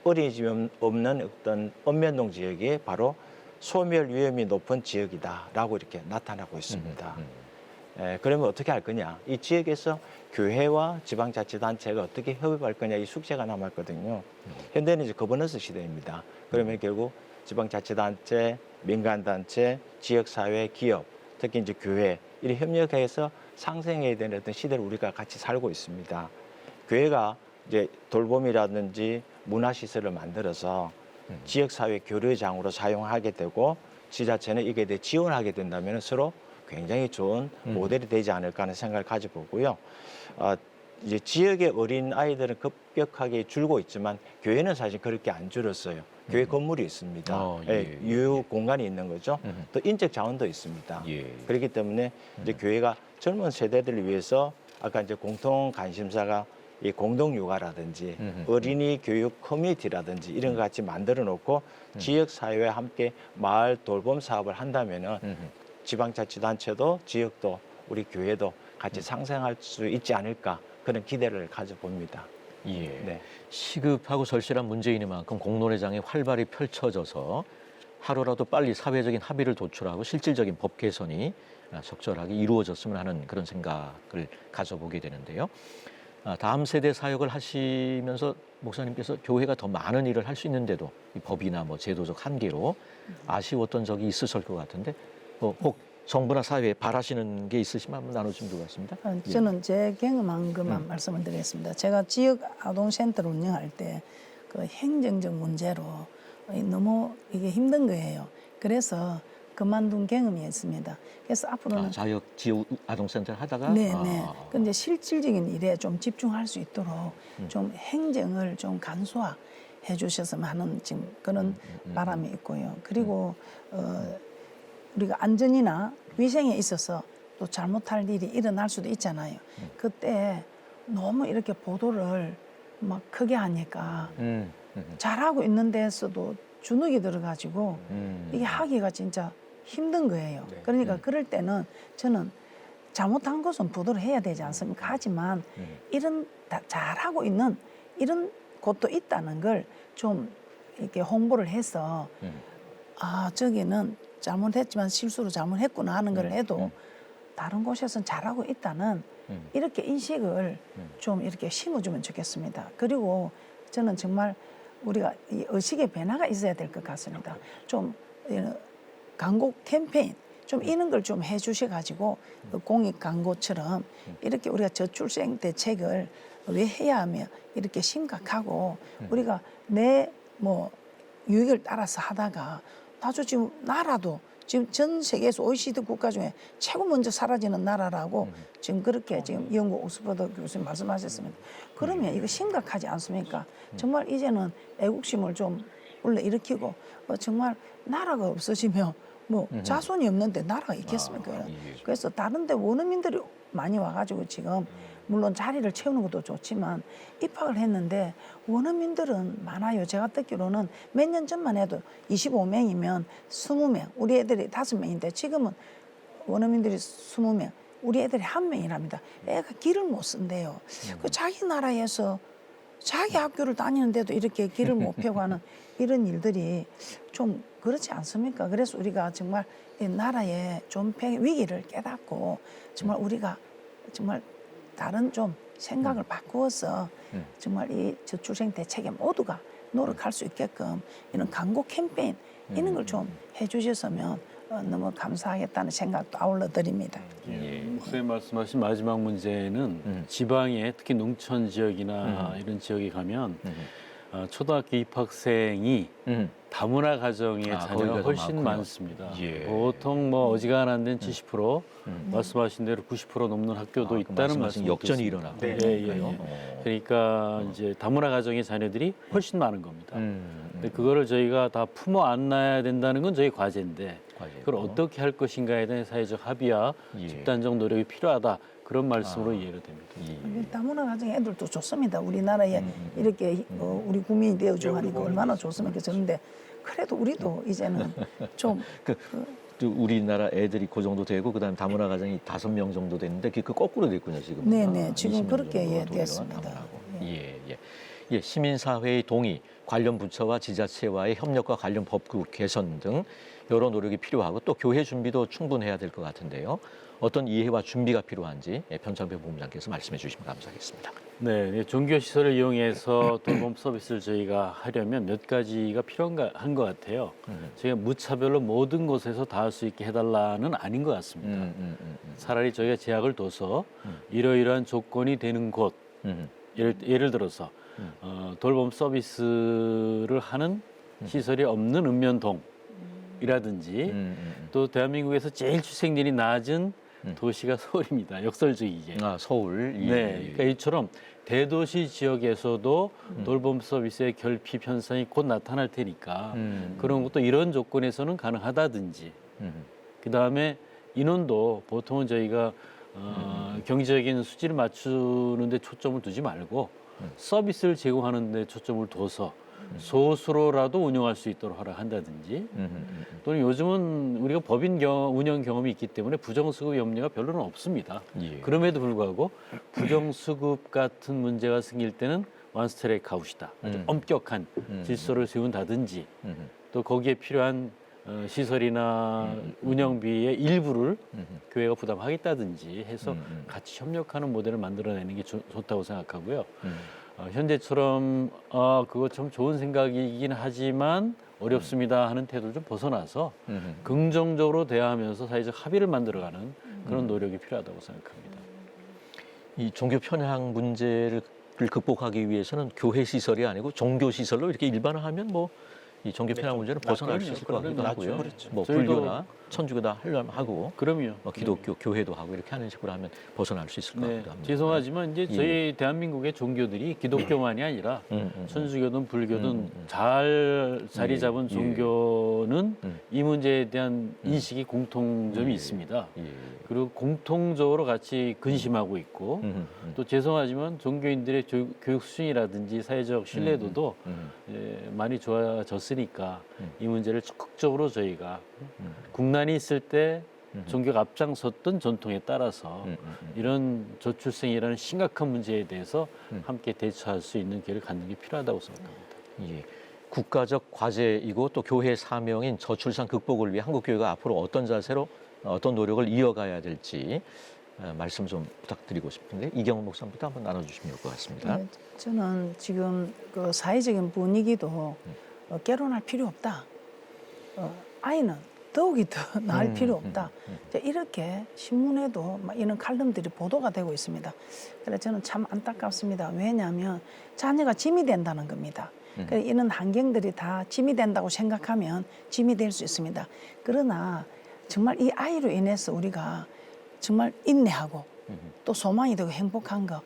어린이집이 없는 어떤 읍면동 지역이 바로 소멸 위험이 높은 지역이다라고 이렇게 나타나고 있습니다. 그러면 어떻게 할 거냐? 이 지역에서 교회와 지방자치단체가 어떻게 협업할 거냐 이 숙제가 남았거든요. 현대는 이제 거버넌스 시대입니다. 그러면 결국 지방자치단체, 민간단체, 지역사회, 기업, 특히 이제 교회 이런 협력해서 상생해야 되는 어떤 시대를 우리가 같이 살고 있습니다. 교회가 이제 돌봄이라든지 문화시설을 만들어서 지역사회 교류장으로 사용하게 되고 지자체는 이게 대해 지원하게 된다면 서로 굉장히 좋은 모델이 되지 않을까 하는 생각을 가져보고요. 이제 지역의 어린 아이들은 급격하게 줄고 있지만 교회는 사실 그렇게 안 줄었어요. 교회 건물이 있습니다. 유휴 공간이 있는 거죠. 또 인적 자원도 있습니다. 그렇기 때문에 이제 교회가 젊은 세대들을 위해서 아까 이제 공통 관심사가 이 공동 육아라든지 어린이 교육 커뮤니티라든지 이런 거 같이 만들어 놓고 지역 사회와 함께 마을 돌봄 사업을 한다면은 지방자치단체도 지역도 우리 교회도 같이 상생할 수 있지 않을까 그런 기대를 가져봅니다. 네. 시급하고 절실한 문제이니만큼 공론회장이 활발히 펼쳐져서 하루라도 빨리 사회적인 합의를 도출하고 실질적인 법 개선이 적절하게 이루어졌으면 하는 그런 생각을 가져보게 되는데요. 다음 세대 사역을 하시면서 목사님께서 교회가 더 많은 일을 할 수 있는데도 이 법이나 뭐 제도적 한계로 아쉬웠던 적이 있으실 것 같은데 혹 정부나 사회에 바라시는 게 있으시면 한번 나눠주면 좋겠습니다. 저는 제 경험한 것만 말씀을 드리겠습니다. 제가 지역 아동센터를 운영할 때 그 행정적 문제로 너무 이게 힘든 거예요. 그래서 그만둔 경험이 있습니다. 그래서 앞으로는 자역 지역 아동센터를 하다가 네네. 근데 실질적인 일에 좀 집중할 수 있도록 좀 행정을 좀 간소화해 주셨으면 하는 지금 그런 바람이 있고요. 그리고 우리가 안전이나 위생에 있어서 또 잘못할 일이 일어날 수도 있잖아요. 그때 너무 이렇게 보도를 막 크게 하니까 잘하고 있는 데서도 주눅이 들어가지고 이게 하기가 진짜 힘든 거예요. 그러니까 그럴 때는 저는 잘못한 것은 보도를 해야 되지 않습니까? 하지만 이런 잘하고 있는 이런 곳도 있다는 걸 좀 이렇게 홍보를 해서 아 저기는 잘못했지만 실수로 잘못했구나 하는 걸 해도 다른 곳에서는 잘하고 있다는 이렇게 인식을 좀 이렇게 심어주면 좋겠습니다. 그리고 저는 정말 우리가 이 의식의 변화가 있어야 될 것 같습니다. 좀 광고 캠페인 좀 이런 걸 좀 해주셔가지고 공익 광고처럼 이렇게 우리가 저출생 대책을 왜 해야 하며 이렇게 심각하고 우리가 내 뭐 유익을 따라서 하다가 나도 지금 나라도 지금 전 세계에서 OECD 국가 중에 최고 먼저 사라지는 나라라고 지금 그렇게 지금 영국 옥스퍼드 교수님 말씀하셨습니다. 그러면 이거 심각하지 않습니까? 정말 이제는 애국심을 좀 불러일으키고 정말 나라가 없어지면 뭐 자손이 없는데 나라가 있겠습니까? 그래서 다른 데 원어민들이 많이 와가지고 지금 물론 자리를 채우는 것도 좋지만 입학을 했는데 원어민들은 많아요. 제가 듣기로는 몇 년 전만 해도 25명이면 20명, 우리 애들이 5명인데 지금은 원어민들이 20명, 우리 애들이 1명이랍니다. 애가 길을 못 쓴대요. 그 자기 나라에서 자기 학교를 다니는데도 이렇게 길을 못 펴고 하는 이런 일들이 좀 그렇지 않습니까? 그래서 우리가 정말 이 나라의 존폐 위기를 깨닫고 정말 우리가 정말 다른 좀 생각을 바꾸어서 정말 이 저출생 대책에 모두가 노력할 수 있게끔 이런 광고 캠페인 이런 걸 좀 해주셨으면 너무 감사하겠다는 생각도 아울러 드립니다. 목사님 말씀하신 마지막 문제는 지방에 특히 농촌 지역이나 이런 지역에 가면 초등학교 입학생이 다문화 가정의 자녀가 훨씬 많습니다. 보통 뭐 어지간한 데는 70%, 말씀하신 대로 90% 넘는 학교도 있다는 말씀. 역전이 일어나고. 그러니까 이제 다문화 가정의 자녀들이 훨씬 많은 겁니다. 근데 그거를 저희가 다 품어 안놔야 된다는 건 저희 과제인데 그걸 어떻게 할 것인가에 대한 사회적 합의와 집단적 노력이 필요하다. 그런 말씀으로 이해가 됩니다. 다문화 가정 애들도 좋습니다. 우리나라에 이렇게 우리 국민이 되어주고 하니까 얼마나 좋습니까? 저는데 그래도 우리도 이제는 좀 우리나라 애들이 그 정도 되고 그다음 다문화 가정이 5명 정도 됐는데 그 거꾸로 됐군요 지금. 네네 지금 그렇게 됐습니다. 시민사회의 동의, 관련 부처와 지자체와의 협력과 관련 법규 개선 등 여러 노력이 필요하고 또 교회 준비도 충분해야 될 것 같은데요. 어떤 이해와 준비가 필요한지 편창배 본부장께서 말씀해 주시면 감사하겠습니다. 네, 종교 시설을 이용해서 돌봄 서비스를 저희가 하려면 몇 가지가 필요한 것 같아요. 저희가 무차별로 모든 곳에서 다 할 수 있게 해달라는 아닌 것 같습니다. 차라리 저희가 제약을 둬서 이러이러한 조건이 되는 곳, 예를 들어서 돌봄 서비스를 하는 시설이 없는 읍면동이라든지 또 대한민국에서 제일 출생률이 낮은 도시가 서울입니다. 역설적이게. 아, 서울. 예. 네, 그러니까 이처럼 대도시 지역에서도 돌봄 서비스의 결핍 현상이 곧 나타날 테니까 그런 것도 이런 조건에서는 가능하다든지 그 다음에 인원도 보통은 저희가 경제적인 수지를 맞추는 데 초점을 두지 말고 서비스를 제공하는 데 초점을 둬서 소수로라도 운영할 수 있도록 허락한다든지 또는 요즘은 우리가 법인 운영 경험이 있기 때문에 부정수급 염려가 별로는 없습니다. 예. 그럼에도 불구하고 부정수급 같은 문제가 생길 때는 원스트레이크 아웃이다. 아주 엄격한 질서를 세운다든지 또 거기에 필요한 시설이나 운영비의 일부를 교회가 부담하겠다든지 해서 같이 협력하는 모델을 만들어내는 게 좋다고 생각하고요. 현재처럼 그거 참 좋은 생각이긴 하지만 어렵습니다 하는 태도를 좀 벗어나서 긍정적으로 대화하면서 사회적 합의를 만들어가는 그런 노력이 필요하다고 생각합니다. 이 종교 편향 문제를 극복하기 위해서는 교회 시설이 아니고 종교 시설로 이렇게 일반화하면 뭐 이 종교 편향 문제는 벗어날 수 있을 것 같기도 하고요. 그렇죠. 뭐 저희도 불교나 천주교나 하려면 하고 그럼요. 기독교 교회도 하고 이렇게 하는 식으로 하면 벗어날 수 있을 것 네, 같기도 합니다. 죄송하지만 이제 저희 대한민국의 종교들이 기독교만이 아니라 천주교든 불교든 잘 자리 잡은 종교는 이 문제에 대한 인식이 공통점이 있습니다. 예. 그리고 공통적으로 같이 근심하고 있고 또 죄송하지만 종교인들의 교육 수준이라든지 사회적 신뢰도도 많이 좋아졌으니까 이 문제를 적극적으로 저희가 국난이 있을 때 종교가 앞장섰던 전통에 따라서 이런 저출생이라는 심각한 문제에 대해서 함께 대처할 수 있는 기회를 갖는 게 필요하다고 생각합니다. 예. 국가적 과제이고 또 교회의 사명인 저출산 극복을 위해 한국교회가 앞으로 어떤 자세로 어떤 노력을 이어가야 될지 말씀 좀 부탁드리고 싶은데 이경훈 목사님부터 한번 나눠주시면 좋을 것 같습니다. 네, 저는 지금 그 사회적인 분위기도 결혼할 필요 없다. 아이는 더욱이 더 낳을 필요 없다. 이렇게 신문에도 막 이런 칼럼들이 보도가 되고 있습니다. 그래서 저는 참 안타깝습니다. 왜냐하면 자녀가 짐이 된다는 겁니다. 그래서 이런 환경들이 다 짐이 된다고 생각하면 짐이 될 수 있습니다. 그러나 정말 이 아이로 인해서 우리가 정말 인내하고 또 소망이 되고 행복한 거.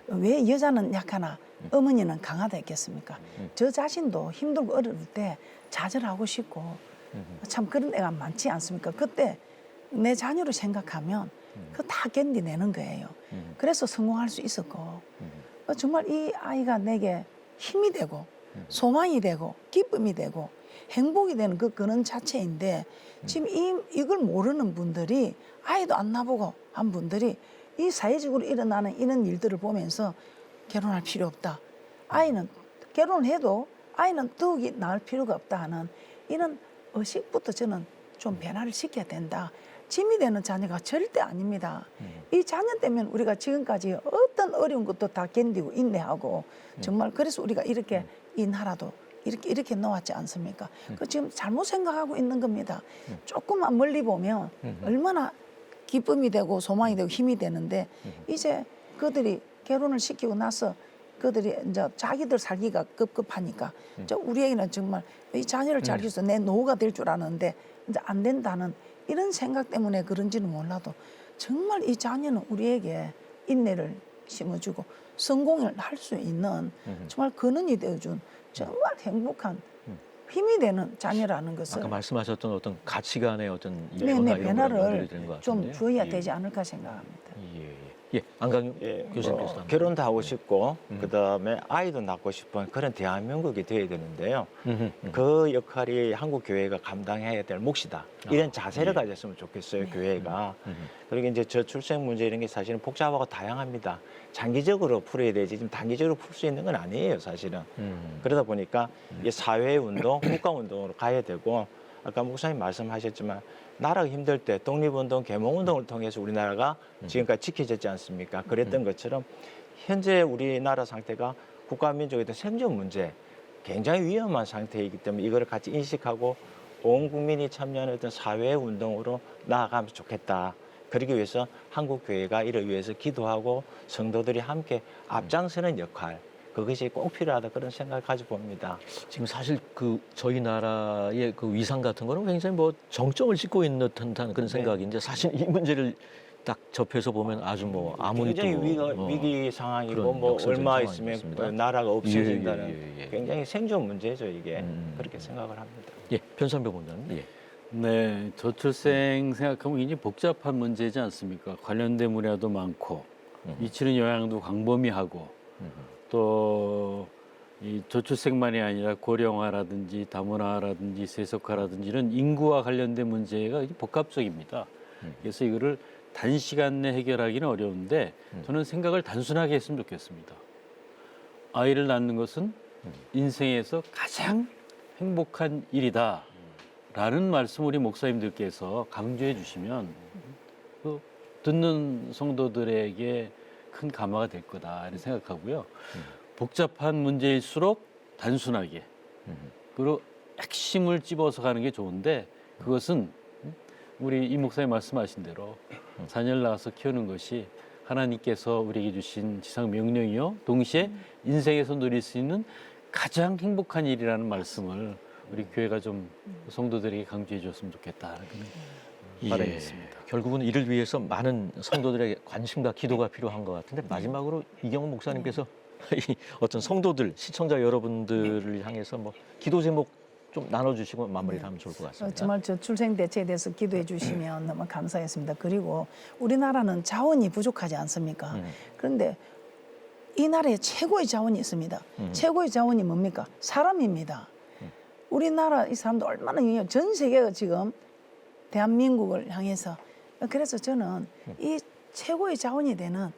왜 여자는 약하나 어머니는 강하다 했겠습니까? 저 자신도 힘들고 어려울 때 좌절하고 싶고 참 그런 애가 많지 않습니까? 그때 내 자녀를 생각하면 그거 다 견디내는 거예요. 그래서 성공할 수 있었고 정말 이 아이가 내게 힘이 되고 소망이 되고 기쁨이 되고 행복이 되는 그 근원 자체인데 지금 이걸 모르는 분들이 아이도 안 낳아보고 한 분들이 이 사회적으로 일어나는 이런 일들을 보면서 결혼할 필요 없다. 아이는 결혼을 해도 아이는 더욱이 낳을 필요가 없다 하는 이런 의식부터 저는 좀 변화를 시켜야 된다. 짐이 되는 자녀가 절대 아닙니다. 이 자녀 때문에 우리가 지금까지 어떤 어려운 것도 다 견디고 인내하고 정말 그래서 우리가 이렇게 이 나라도 이렇게 놓았지 않습니까? 그 지금 잘못 생각하고 있는 겁니다. 조금만 멀리 보면 얼마나 기쁨이 되고 소망이 되고 힘이 되는데 이제 그들이 결혼을 시키고 나서 그들이 이제 자기들 살기가 급급하니까 우리에게는 정말 이 자녀를 잘 키워서 내 노후가 될 줄 아는데 이제 안 된다는 이런 생각 때문에 그런지는 몰라도 정말 이 자녀는 우리에게 인내를 심어주고 성공을 할 수 있는 정말 근원이 되어준 정말 행복한 힘이 되는 자녀라는 것을 아까 말씀하셨던 어떤 가치관의 어떤 변화를 좀 주어야 되지 않을까 생각합니다. 예, 안강용 예, 교수님께서 결혼도 하고 싶고 그다음에 아이도 낳고 싶은 그런 대한민국이 돼야 되는데요. 그 역할이 한국 교회가 감당해야 될 몫이다. 이런 자세를 가졌으면 좋겠어요, 교회가. 그리고 이제 저출생 문제 이런 게 사실은 복잡하고 다양합니다. 장기적으로 풀어야 되지 지금 단기적으로 풀 수 있는 건 아니에요, 사실은. 그러다 보니까 이게 사회 운동, 국가 운동으로 가야 되고 아까 목사님 말씀하셨지만 나라가 힘들 때 독립운동, 계몽운동을 통해서 우리나라가 지금까지 지켜졌지 않습니까? 그랬던 것처럼 현재 우리나라 상태가 국가민족에 대한 생존 문제 굉장히 위험한 상태이기 때문에 이걸 같이 인식하고 온 국민이 참여하는 어떤 사회운동으로 나아가면 좋겠다. 그러기 위해서 한국교회가 이를 위해서 기도하고 성도들이 함께 앞장서는 역할, 그것이 꼭 필요하다 그런 생각을 가지고 봅니다. 지금 사실 그 저희 나라의 그 위상 같은 거는 굉장히 뭐 정점을 찍고 있는 듯한 그런 생각인데 사실 이 문제를 딱 접해서 보면 아주 뭐 아무리 또 굉장히 위기 상황이고 그런 뭐 역설적인 얼마 상황이 있으면 있습니다. 나라가 없어진다는 예. 굉장히 생존 문제죠 이게. 그렇게 생각을 합니다. 예, 변삼병 원장님. 예. 네, 저출생 생각하면 굉장히 복잡한 문제지 않습니까? 관련된 분야도 많고 미치는 영향도 광범위하고 또 이 저출생만이 아니라 고령화라든지 다문화라든지 세속화라든지 이런 인구와 관련된 문제가 복합적입니다. 그래서 이거를 단시간 내 해결하기는 어려운데 저는 생각을 단순하게 했으면 좋겠습니다. 아이를 낳는 것은 인생에서 가장 행복한 일이다 라는 말씀 우리 목사님들께서 강조해 주시면 그 듣는 성도들에게 큰 감화가 될 거다 이렇게 생각하고요. 복잡한 문제일수록 단순하게 그리고 핵심을 집어서 가는 게 좋은데 그것은 우리 이 목사님 말씀하신 대로 자녀를 낳아서 키우는 것이 하나님께서 우리에게 주신 지상 명령이요 동시에 인생에서 누릴 수 있는 가장 행복한 일이라는 말씀을 우리 교회가 좀 성도들에게 강조해 줬으면 좋겠다 그런 바람이 있습니다. 결국은 이를 위해서 많은 성도들에게 관심과 기도가 필요한 것 같은데 마지막으로 이경훈 목사님께서 이 어떤 성도들, 시청자 여러분들을 향해서 뭐 기도 제목 좀 나눠주시고 마무리를 하면 좋을 것 같습니다. 정말 저출생 대책에 대해서 기도해 주시면 너무 감사하겠습니다. 그리고 우리나라는 자원이 부족하지 않습니까? 그런데 이 나라에 최고의 자원이 있습니다. 최고의 자원이 뭡니까? 사람입니다. 우리나라 이 사람도 얼마나 전 세계가 지금 대한민국을 향해서 그래서 저는 이 최고의 자원이 되는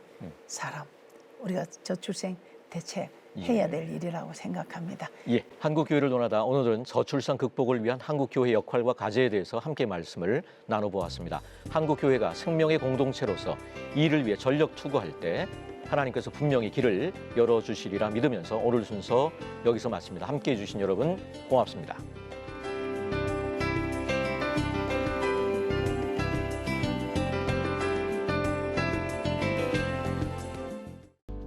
사람 우리가 저출생 대책 해야 될 일이라고 생각합니다. 예, 한국교회를 논하다 오늘은 저출산 극복을 위한 한국교회 역할과 과제에 대해서 함께 말씀을 나눠보았습니다. 한국교회가 생명의 공동체로서 이를 위해 전력 투구할 때 하나님께서 분명히 길을 열어주시리라 믿으면서 오늘 순서 여기서 마칩니다. 함께해 주신 여러분 고맙습니다.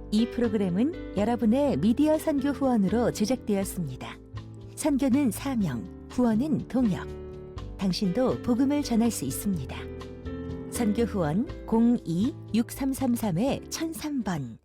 이 프로그램은 여러분의 미디어 선교 후원으로 제작되었습니다. 선교는 사명, 후원은 동역. 당신도 복음을 전할 수 있습니다. 선교 후원 02-6333-1003번